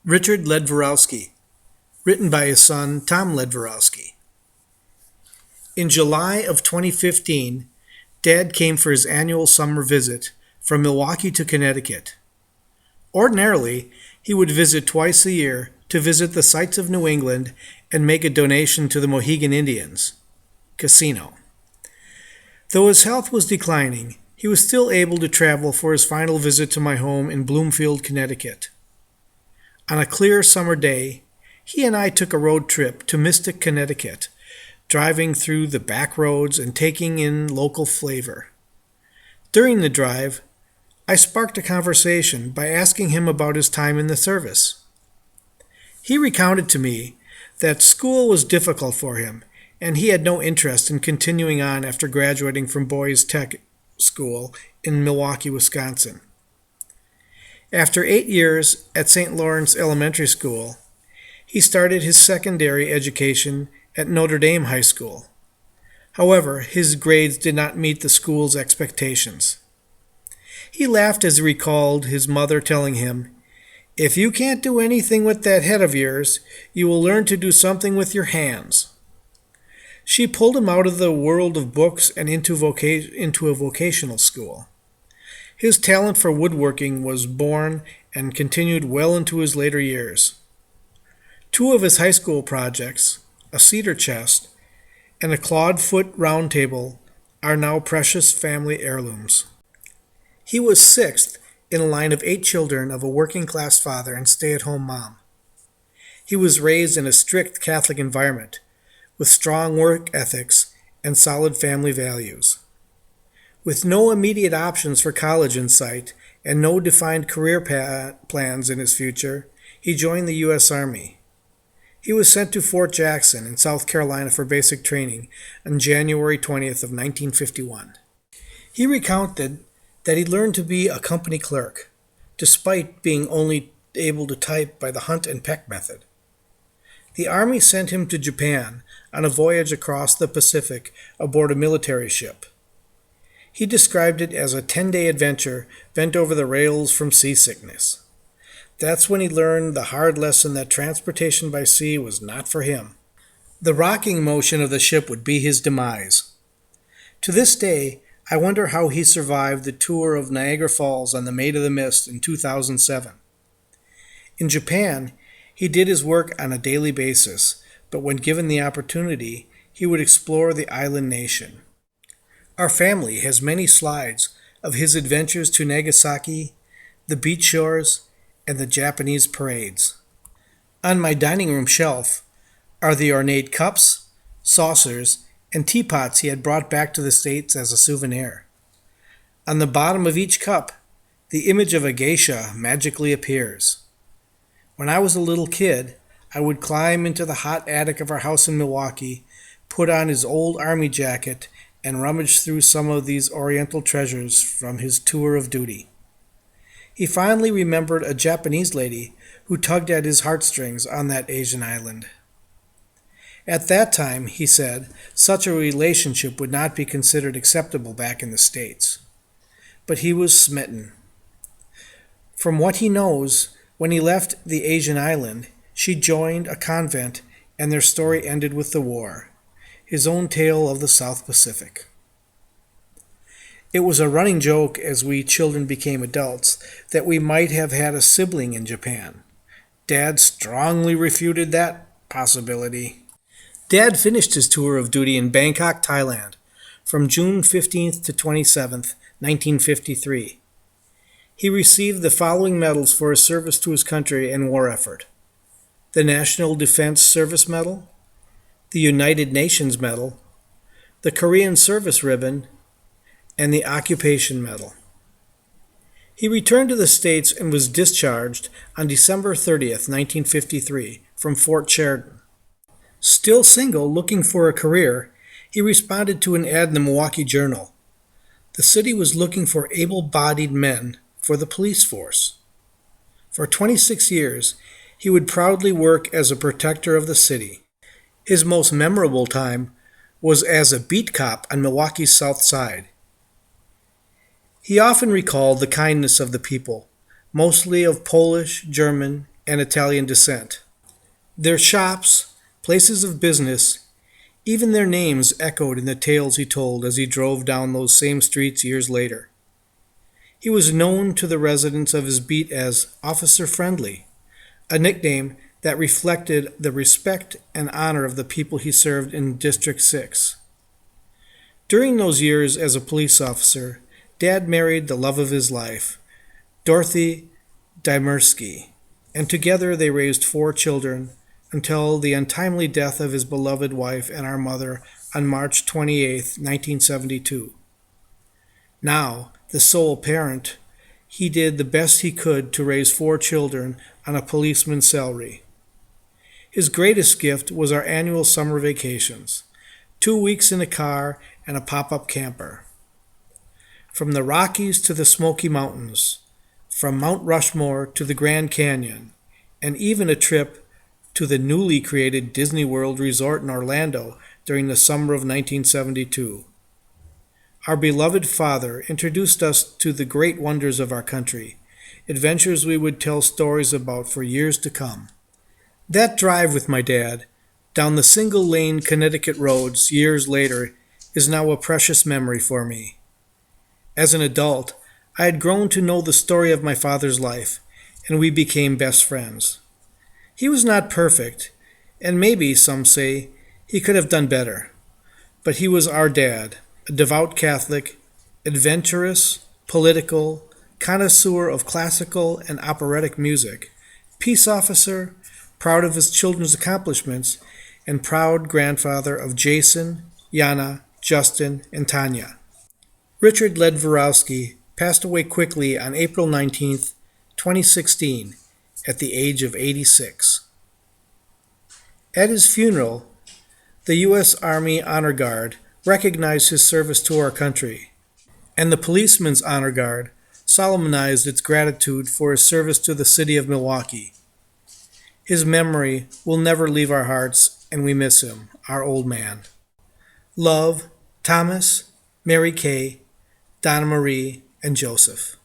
Richard Ledvorowski, written by his son Tom Ledvorowski. In July of 2015, Dad came for his annual summer visit from Milwaukee to Connecticut. Ordinarily, he would visit twice a year to visit the sights of New England and make a donation to the Mohegan Indians casino. Though his health was declining, he was still able to travel for his final visit to my home in Bloomfield, Connecticut. On a clear summer day, he and I took a road trip to Mystic, Connecticut, driving through the back roads and taking in local flavor. During the drive, I sparked a conversation by asking him about his time in the service. He recounted to me that school was difficult for him, and he had no interest in continuing on after graduating from Boys Tech School in Milwaukee, Wisconsin. After 8 years at St. Lawrence Elementary School, he started his secondary education at Notre Dame High School. However, his grades did not meet the school's expectations. He laughed as he recalled his mother telling him, "If you can't do anything with that head of yours, you will learn to do something with your hands." She pulled him out of the world of books and into a vocational school. His talent for woodworking was born and continued well into his later years. 2 of his high school projects, a cedar chest and a clawed foot round table, are now precious family heirlooms. He was 6th in a line of 8 children of a working-class father and stay-at-home mom. He was raised in a strict Catholic environment, with strong work ethics and solid family values. With no immediate options for college in sight and no defined career plans in his future, he joined the U.S. Army. He was sent to Fort Jackson in South Carolina for basic training on January 20th of 1951. He recounted that he learned to be a company clerk, despite being only able to type by the hunt and peck method. The Army sent him to Japan on a voyage across the Pacific aboard a military ship. He described it as a 10-day adventure bent over the rails from seasickness. That's when he learned the hard lesson that transportation by sea was not for him. The rocking motion of the ship would be his demise. To this day, I wonder how he survived the tour of Niagara Falls on the Maid of the Mist in 2007. In Japan, he did his work on a daily basis, but when given the opportunity, he would explore the island nation. Our family has many slides of his adventures to Nagasaki, the beach shores, and the Japanese parades. On my dining room shelf are the ornate cups, saucers, and teapots he had brought back to the States as a souvenir. On the bottom of each cup, the image of a geisha magically appears. When I was a little kid, I would climb into the hot attic of our house in Milwaukee, put on his old army jacket, and rummage through some of these oriental treasures from his tour of duty. He finally remembered a Japanese lady who tugged at his heartstrings on that Asian island. At that time, he said, such a relationship would not be considered acceptable back in the States. But he was smitten. From what he knows, when he left the Asian island, she joined a convent and their story ended with the war, his own tale of the South Pacific. It was a running joke as we children became adults that we might have had a sibling in Japan. Dad strongly refuted that possibility. Dad finished his tour of duty in Bangkok, Thailand, from June 15th to 27th, 1953. He received the following medals for his service to his country and war effort: the National Defense Service Medal, the United Nations Medal, the Korean Service Ribbon, and the Occupation Medal. He returned to the States and was discharged on December 30th, 1953, from Fort Sheridan. Still single, looking for a career, he responded to an ad in the Milwaukee Journal. The city was looking for able-bodied men for the police force. For 26 years, he would proudly work as a protector of the city. His most memorable time was as a beat cop on Milwaukee's South Side. He often recalled the kindness of the people, mostly of Polish, German, and Italian descent. Their shops, places of business, even their names echoed in the tales he told as he drove down those same streets years later. He was known to the residents of his beat as Officer Friendly, a nickname that reflected the respect and honor of the people he served in District 6. During those years as a police officer, Dad married the love of his life, Dorothy Ledvorowski, and together they raised 4 children until the untimely death of his beloved wife and our mother on March 28, 1972. Now, the sole parent, he did the best he could to raise 4 children on a policeman's salary. His greatest gift was our annual summer vacations, 2 weeks in a car and a pop-up camper. From the Rockies to the Smoky Mountains, from Mount Rushmore to the Grand Canyon, and even a trip to the newly created Disney World Resort in Orlando during the summer of 1972. Our beloved father introduced us to the great wonders of our country, adventures we would tell stories about for years to come. That drive with my dad, down the single-lane Connecticut roads years later, is now a precious memory for me. As an adult, I had grown to know the story of my father's life, and we became best friends. He was not perfect, and maybe, some say, he could have done better. But he was our dad, a devout Catholic, adventurous, political, connoisseur of classical and operatic music, peace officer, proud of his children's accomplishments, and proud grandfather of Jason, Yana, Justin, and Tanya. Richard Ledvorowski passed away quickly on April 19, 2016, at the age of 86. At his funeral, the U.S. Army Honor Guard recognized his service to our country, and the Policeman's Honor Guard solemnized its gratitude for his service to the city of Milwaukee. His memory will never leave our hearts, and we miss him, our old man. Love, Thomas, Mary Kay, Donna Marie, and Joseph.